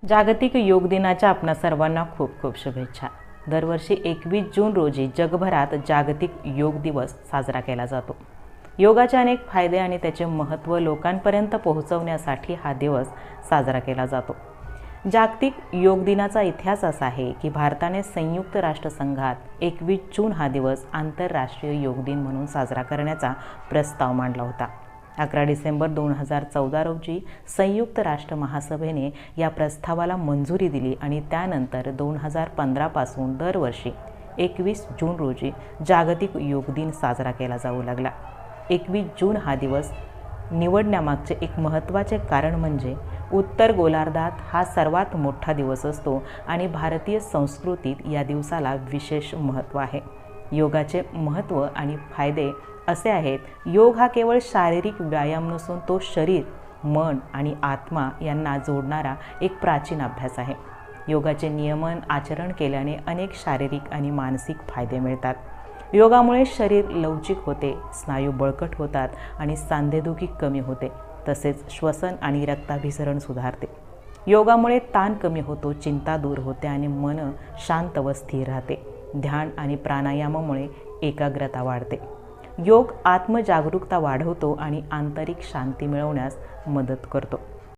जागतिक योग दिनाच्या आपणा सर्वांना खूप खूप शुभेच्छा। दरवर्षी 21 जून रोजी जगभरात जागतिक योग दिवस साजरा केला जातो। योगाचे अनेक फायदे आणि त्याचे महत्त्व लोकांपर्यंत पोहोचवण्यासाठी हा दिवस साजरा केला जातो। जागतिक योग दिनाचा इतिहास असा आहे की भारताने संयुक्त राष्ट्रसंघात 21 जून हा दिवस आंतरराष्ट्रीय योग दिन म्हणून साजरा करण्याचा प्रस्ताव मांडला होता। 11 डिसेंबर 2014 रोजी संयुक्त राष्ट्र महासभेने या प्रस्तावाला मंजुरी दिली आणि त्यानंतर 2015 पासून दरवर्षी 21 जून रोजी जागतिक योग दिन साजरा केला जाऊ लागला। 21 जून हा दिवस निवडण्यामागचे एक महत्त्वाचे कारण म्हणजे उत्तर गोलार्धात हा सर्वात मोठा दिवस असतो आणि भारतीय संस्कृतीत या दिवसाला विशेष महत्त्व आहे। योगाचे महत्त्व आणि फायदे असे आहेत, योग हा केवळ शारीरिक व्यायाम नसून तो शरीर, मन आणि आत्मा यांना जोडणारा एक प्राचीन अभ्यास आहे। योगाचे नियमन आचरण केल्याने अनेक शारीरिक आणि मानसिक फायदे मिळतात। योगामुळे शरीर लवचिक होते, स्नायू बळकट होतात आणि सांधेदुखी कमी होते, तसेच श्वसन आणि रक्ताभिसरण सुधारते। योगामुळे ताण कमी होतो, चिंता दूर होते आणि मन शांत व स्थिर राहते। ध्यान आणि प्राणायामामुळे एकाग्रता वाढते। योग आत्मजागरूकता वाढवतो आणि आंतरिक शांती मिळवण्यास मदत करतो।